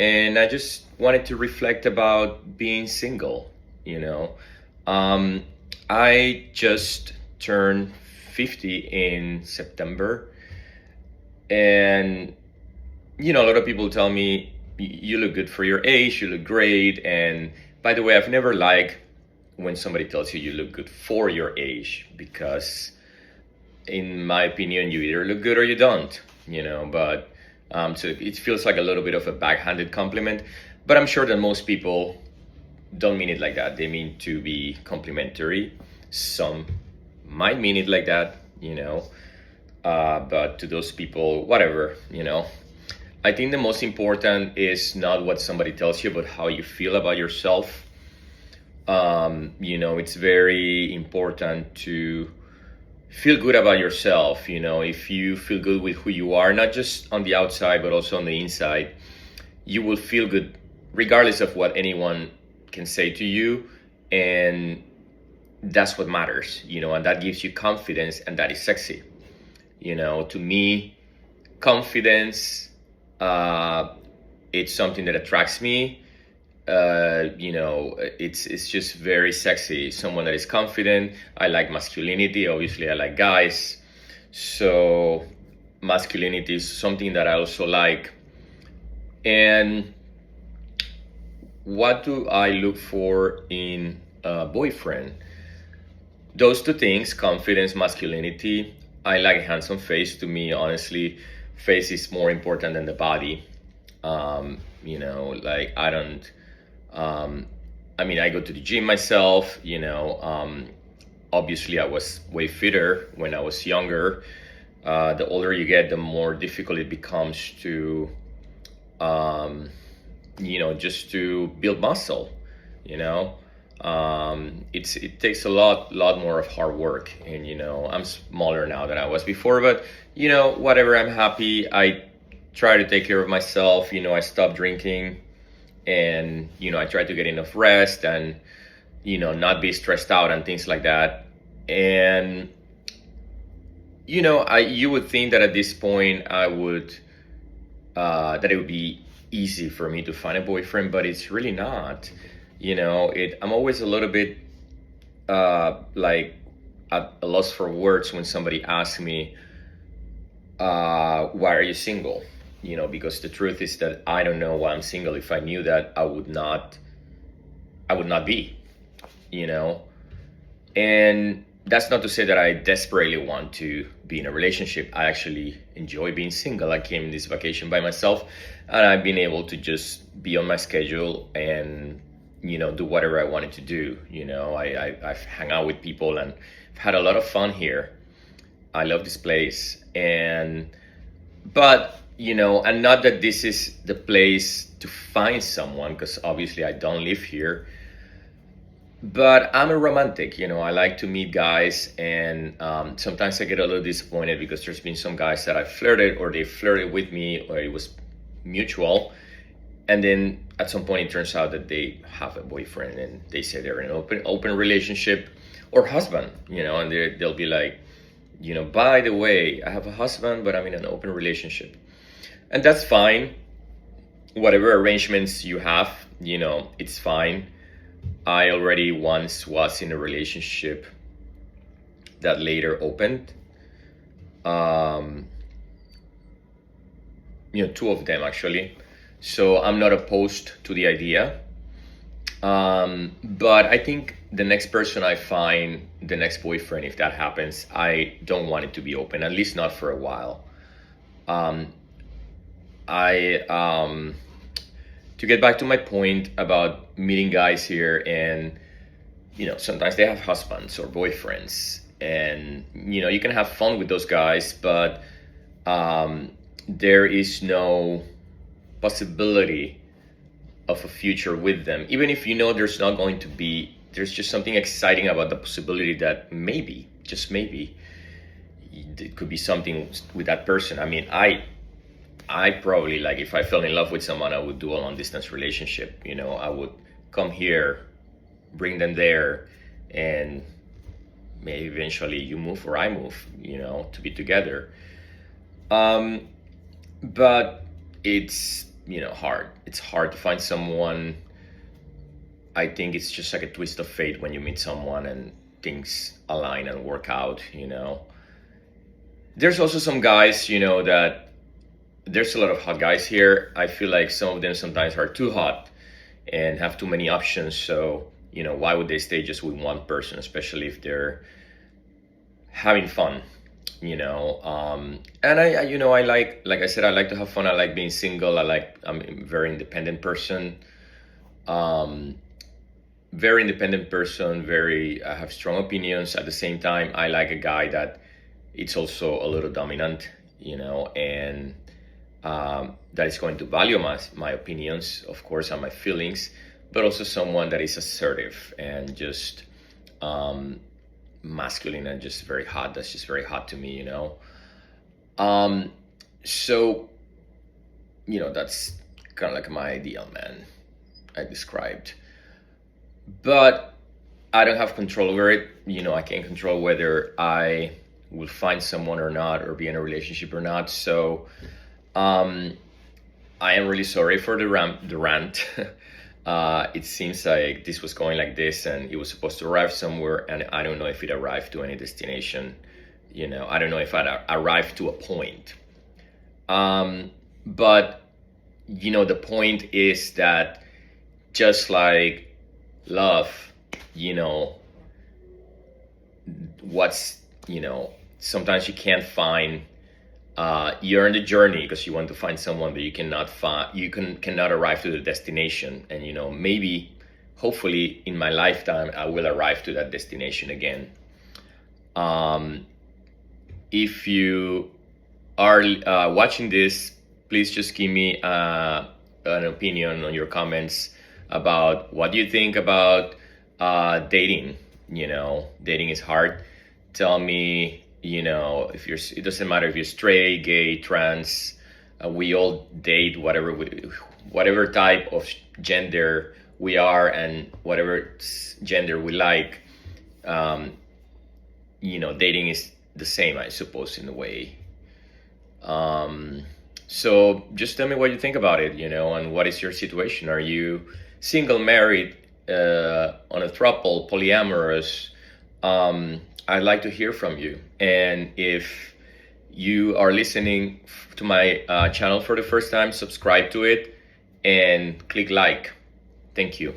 and I just wanted to reflect about being single. You know, um, I just turned 50 in September, and a lot of people tell me you look good for your age, you look great. And by the way, I've never liked when somebody tells you look good for your age, because in my opinion, you either look good or you don't, but so it feels like a little bit of a backhanded compliment. But I'm sure that most people don't mean it like that. They mean to be complimentary. Some might mean it like that, but to those people, whatever, I think the most important is not what somebody tells you, but how you feel about yourself. It's very important to feel good about yourself. If you feel good with who you are, not just on the outside, but also on the inside, you will feel good regardless of what anyone can say to you. And that's what matters, and that gives you confidence, and that is sexy. To me, confidence, it's something that attracts me. It's just very sexy. Someone that is confident. I like masculinity. Obviously, I like guys. So masculinity is something that I also like. And what do I look for in a boyfriend? Those two things: confidence, masculinity. I like a handsome face. To me, honestly, face is more important than the body. Like I don't. I go to the gym myself. Obviously, I was way fitter when I was younger. The older you get, the more difficult it becomes to, just to build muscle. You know, it takes a lot more of hard work. And I'm smaller now than I was before, but whatever. I'm happy. I try to take care of myself. I stopped drinking, and I try to get enough rest, and not be stressed out and things like that. And you would think that at this point I would that it would be easy for me to find a boyfriend, but it's really not. I'm always a little bit like at a loss for words when somebody asks me, why are you single? Because the truth is that I don't know why I'm single. If I knew that, I would not be, and that's not to say that I desperately want to be in a relationship. I actually enjoy being single. I came this vacation by myself, and I've been able to just be on my schedule and do whatever I wanted to do. I've hung out with people and I've had a lot of fun here. I love this place, but and not that this is the place to find someone, because obviously I don't live here. But I'm a romantic. I like to meet guys, and sometimes I get a little disappointed because there's been some guys that I flirted, or they flirted with me, or it was mutual, and then at some point it turns out that they have a boyfriend, and they say they're in an open relationship, or husband, and they'll be like, by the way, I have a husband, but I'm in an open relationship. And that's fine. Whatever arrangements you have, it's fine. I already once was in a relationship that later opened. Two of them actually. So I'm not opposed to the idea. But I think the next person I find, the next boyfriend, if that happens, I don't want it to be open, at least not for a while. To get back to my point about meeting guys here, and sometimes they have husbands or boyfriends, and you can have fun with those guys, but there is no possibility of a future with them. Even if there's not going to be, there's just something exciting about the possibility that maybe, just maybe, it could be something with that person. I probably, like, if I fell in love with someone, I would do a long distance relationship. I would come here, bring them there, and maybe eventually you move or I move, to be together. But it's hard. It's hard to find someone. I think it's just like a twist of fate when you meet someone and things align and work out. There's also some guys, that there's a lot of hot guys here. I feel like some of them sometimes are too hot and have too many options. So, why would they stay just with one person, especially if they're having fun? And I like I said, I like to have fun. I like being single. I'm a very independent person. Um, Very independent person. I have strong opinions. At the same time, I like a guy that it's also a little dominant, and that is going to value my opinions, of course, and my feelings, but also someone that is assertive and just masculine and just very hot. That's just very hot to me. Um, so, that's kind of like my ideal man I described. But I don't have control over it. I can't control whether I will find someone or not, or be in a relationship or not. So I am really sorry for the rant. It seems like this was going like this, and it was supposed to arrive somewhere, and I don't know if it arrived to any destination. I don't know if it arrived to a point. But the point is that, just like love, you know what's sometimes you can't find, you're on the journey because you want to find someone, but cannot arrive to the destination. And maybe, hopefully, in my lifetime I will arrive to that destination again. If you are watching this, please just give me an opinion on your comments about what you think about dating. Dating is hard. Tell me, if it doesn't matter if you're straight, gay, trans. We all date whatever type of gender we are, and whatever gender we like. Dating is the same, I suppose, in a way. So just tell me what you think about it, and what is your situation? Are you single, married, on a throuple, polyamorous? I'd like to hear from you. And if you are listening to my channel for the first time, subscribe to it and click like. Thank you.